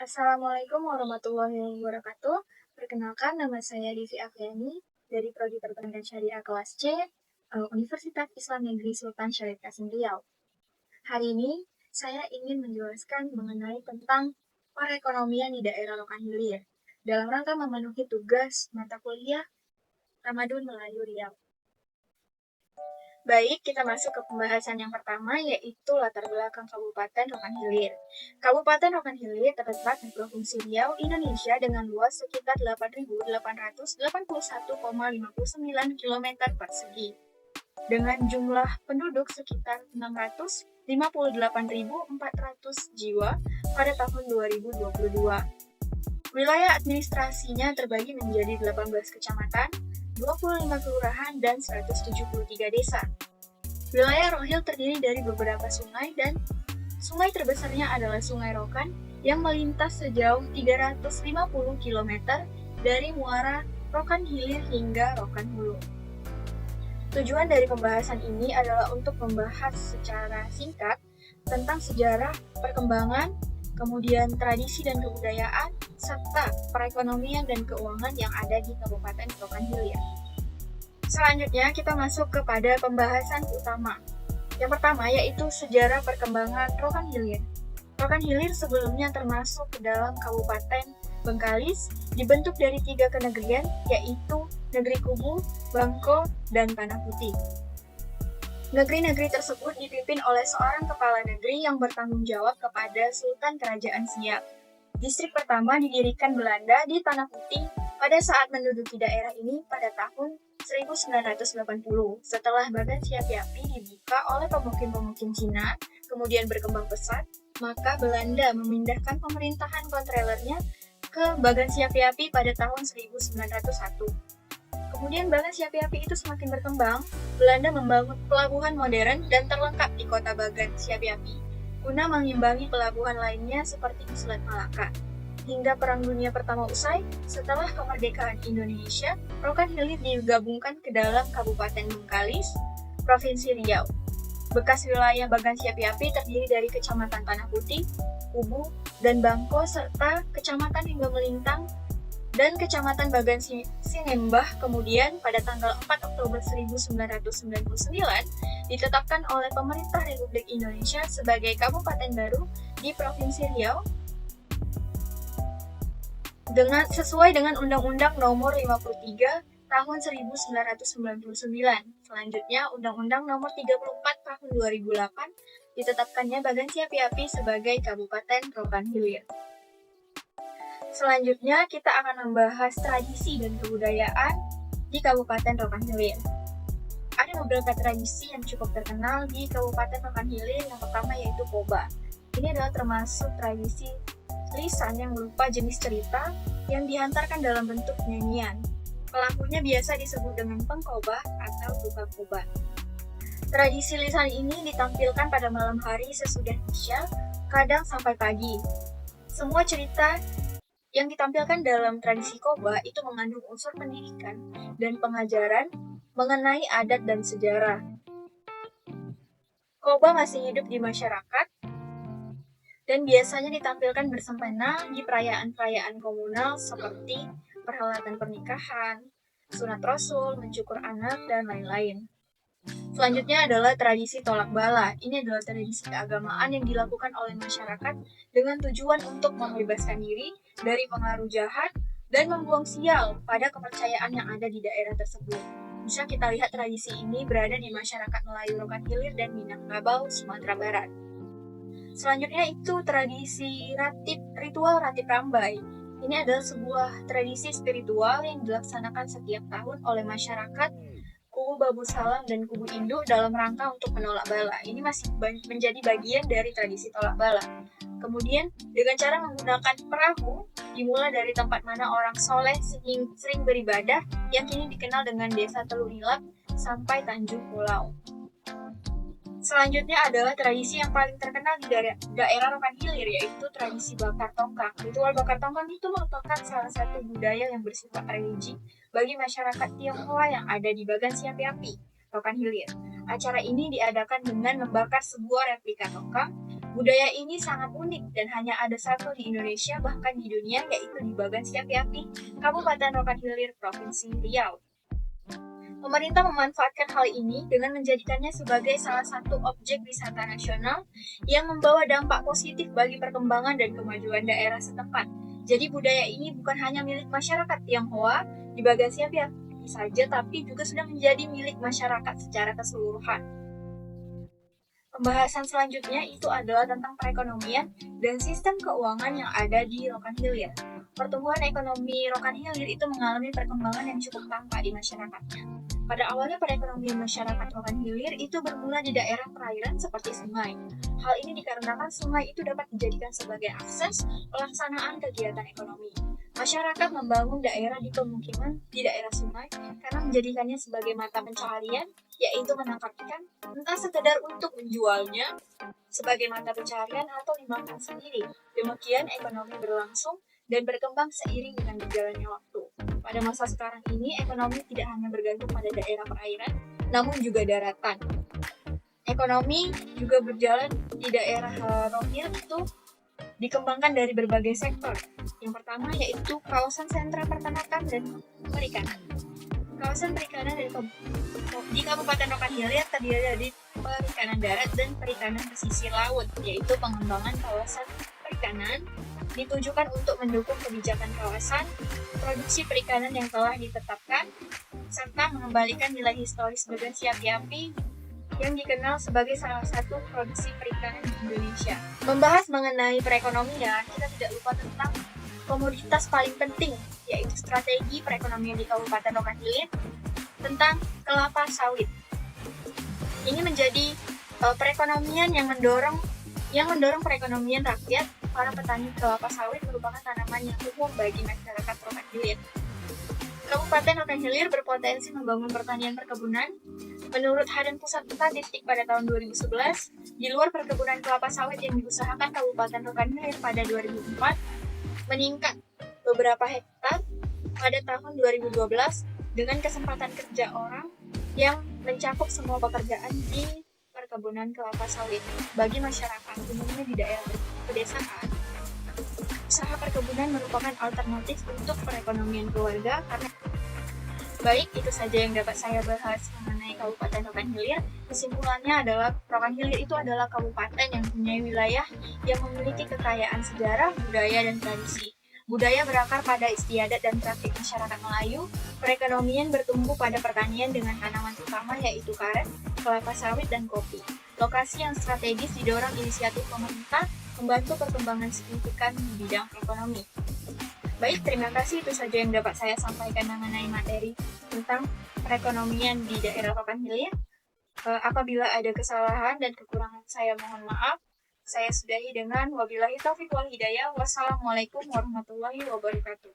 Assalamualaikum warahmatullahi wabarakatuh. Perkenalkan, nama saya Divi Afriani dari Prodi Perbankan Syariah kelas C, Universitas Islam Negeri Sultan Syarif Kasim Riau. Hari ini, saya ingin menjelaskan mengenai tentang perekonomian di daerah Rokan Hilir dalam rangka memenuhi tugas mata kuliah Ramadan Melayu Riau. Baik, kita masuk ke pembahasan yang pertama, yaitu latar belakang Kabupaten Rokan Hilir. Kabupaten Rokan Hilir terletak di Provinsi Riau, Indonesia dengan luas sekitar 8.881,59 km persegi. Dengan jumlah penduduk sekitar 658.400 jiwa pada tahun 2022. Wilayah administrasinya terbagi menjadi 18 kecamatan, 25 kelurahan, dan 173 desa. Wilayah Rohil terdiri dari beberapa sungai dan sungai terbesarnya adalah Sungai Rokan yang melintas sejauh 350 km dari muara Rokan Hilir hingga Rokan Hulu. Tujuan dari pembahasan ini adalah untuk membahas secara singkat tentang sejarah, perkembangan, kemudian tradisi dan kebudayaan, serta perekonomian dan keuangan yang ada di Kabupaten Rokan Hilir. Selanjutnya kita masuk kepada pembahasan utama. Yang pertama yaitu sejarah perkembangan Rokan Hilir. Rokan Hilir sebelumnya termasuk ke dalam Kabupaten Bengkalis, dibentuk dari 3 kenegrian yaitu Negeri Kubu, Bangko, dan Tanah Putih. Negeri-negeri tersebut dipimpin oleh seorang kepala negeri yang bertanggung jawab kepada Sultan Kerajaan Siap. Distrik pertama didirikan Belanda di Tanah Putih pada saat menduduki daerah ini pada tahun 1980. Setelah Bagan Siapi-Api dibuka oleh pemukim-pemukim Cina, kemudian berkembang pesat, maka Belanda memindahkan pemerintahan kontrolernya ke Bagan Siapi-Api pada tahun 1901. Kemudian Bagan Siapi-Api itu semakin berkembang, Belanda membangun pelabuhan modern dan terlengkap di kota Bagan Siapi-Api, guna mengimbangi pelabuhan lainnya seperti di Selat Malaka. Hingga Perang Dunia Pertama usai, setelah kemerdekaan Indonesia, Rokan Hilir digabungkan ke dalam Kabupaten Bengkalis, Provinsi Riau. Bekas wilayah Bagan Siapi-Api terdiri dari Kecamatan Tanah Putih, Kubu, dan Bangko, serta Kecamatan Hingga Melintang, dan Kecamatan Bagan Sinembah. Kemudian pada tanggal 4 Oktober 1999 ditetapkan oleh pemerintah Republik Indonesia sebagai kabupaten baru di Provinsi Riau sesuai dengan Undang-Undang Nomor 53 Tahun 1999. Selanjutnya, Undang-Undang Nomor 34 Tahun 2008 ditetapkannya Bagan Siapi-Api sebagai Kabupaten Rokan Hilir. Selanjutnya, kita akan membahas tradisi dan kebudayaan di Kabupaten Rokan Hilir. Ada beberapa tradisi yang cukup terkenal di Kabupaten Rokan Hilir. Yang pertama yaitu Koba. Ini adalah termasuk tradisi lisan yang berupa jenis cerita yang dihantarkan dalam bentuk nyanyian. Pelakunya biasa disebut dengan pengkoba atau tukang koba. Tradisi lisan ini ditampilkan pada malam hari sesudah Isya, kadang sampai pagi. Semua cerita yang ditampilkan dalam tradisi Koba itu mengandung unsur pendidikan dan pengajaran mengenai adat dan sejarah. Koba masih hidup di masyarakat dan biasanya ditampilkan bersempena di perayaan-perayaan komunal seperti perhelatan pernikahan, sunat rasul, mencukur anak, dan lain-lain. Selanjutnya adalah tradisi tolak bala. Ini adalah tradisi keagamaan yang dilakukan oleh masyarakat dengan tujuan untuk membebaskan diri dari pengaruh jahat dan membuang sial pada kepercayaan yang ada di daerah tersebut. Bisa kita lihat tradisi ini berada di masyarakat Melayu Rokan Hilir dan Minangkabau, Sumatera Barat. Selanjutnya itu tradisi ritual Ratip Rambai. Ini adalah sebuah tradisi spiritual yang dilaksanakan setiap tahun oleh masyarakat Kubu Babu Salam dan Kubu Induk dalam rangka untuk menolak bala. Ini masih menjadi bagian dari tradisi tolak bala. Kemudian dengan cara menggunakan perahu dimulai dari tempat mana orang soleh sering beribadah yang kini dikenal dengan Desa Telurilap sampai Tanjung Pulau. Selanjutnya adalah tradisi yang paling terkenal di daerah Rokan Hilir, yaitu tradisi bakar tongkang. Ritual bakar tongkang itu merupakan salah satu budaya yang bersifat religi bagi masyarakat Tionghoa yang ada di Bagan Siapi-Api, Rokan Hilir. Acara ini diadakan dengan membakar sebuah replika tongkang Budaya ini sangat unik dan hanya ada satu di Indonesia, bahkan di dunia, yaitu di Bagan Siapi-Api, Kabupaten Rokan Hilir, Provinsi Riau. Pemerintah memanfaatkan hal ini dengan menjadikannya sebagai salah satu objek wisata nasional yang membawa dampak positif bagi perkembangan dan kemajuan daerah setempat. Jadi budaya ini bukan hanya milik masyarakat Tionghoa di Bagan Siapi-Api saja, tapi juga sudah menjadi milik masyarakat secara keseluruhan. Pembahasan selanjutnya itu adalah tentang perekonomian dan sistem keuangan yang ada di Rokan Hilir. Pertumbuhan ekonomi Rokan Hilir itu mengalami perkembangan yang cukup tampak di masyarakatnya. Pada awalnya perekonomian masyarakat Rokan Hilir itu bermula di daerah perairan seperti sungai. Hal ini dikarenakan sungai itu dapat dijadikan sebagai akses pelaksanaan kegiatan ekonomi. Masyarakat membangun daerah di pemukiman di daerah sungai karena menjadikannya sebagai mata pencaharian, yaitu menangkap ikan, entah sekedar untuk menjualnya sebagai mata pencaharian atau dimakan sendiri. Demikian ekonomi berlangsung dan berkembang seiring dengan berjalannya waktu. Pada masa sekarang ini, ekonomi tidak hanya bergantung pada daerah perairan, namun juga daratan. Ekonomi juga berjalan di daerah Rohil itu dikembangkan dari berbagai sektor. Yang pertama yaitu kawasan sentra peternakan dan perikanan. Kawasan perikanan di Kabupaten Rokan Hilir terdiri dari perikanan darat dan perikanan pesisir laut, yaitu pengembangan kawasan perikanan ditujukan untuk mendukung kebijakan kawasan, produksi perikanan yang telah ditetapkan, serta mengembalikan nilai historis Bagan Siapi-Api yang dikenal sebagai salah satu produksi perikanan di Indonesia. Membahas mengenai perekonomian, kita tidak lupa tentang komoditas paling penting, yaitu strategi perekonomian di Kabupaten Rokan Hilir tentang kelapa sawit. Ini menjadi perekonomian yang mendorong perekonomian rakyat. Para petani kelapa sawit merupakan tanaman yang umum bagi masyarakat Rokan Hilir. Kabupaten Rokan Hilir berpotensi membangun pertanian perkebunan. Menurut Harian Pusat Statistik pada tahun 2011, di luar perkebunan kelapa sawit yang diusahakan Kabupaten Rokan Hilir pada 2004, meningkat beberapa hektar pada tahun 2012 dengan kesempatan kerja orang yang mencakup semua pekerjaan di perkebunan kelapa sawit. Bagi masyarakat, umumnya di daerah pedesaan, usaha perkebunan merupakan alternatif untuk perekonomian keluarga karena baik, itu saja yang dapat saya bahas mengenai Kabupaten Rokan Hilir. Kesimpulannya adalah Rokan Hilir itu adalah kabupaten yang punya wilayah yang memiliki kekayaan sejarah, budaya, dan tradisi. Budaya berakar pada istiadat dan praktik masyarakat Melayu. Perekonomian bertumbuh pada pertanian dengan tanaman utama yaitu karet, kelapa sawit, dan kopi. Lokasi yang strategis didorong inisiatif pemerintah membantu perkembangan signifikan di bidang ekonomi. Baik, terima kasih. Itu saja yang dapat saya sampaikan mengenai materi tentang perekonomian di daerah Rokan Hilir. Apabila ada kesalahan dan kekurangan, saya mohon maaf. Saya sudahi dengan wabillahi taufiq wal hidayah. Wassalamualaikum warahmatullahi wabarakatuh.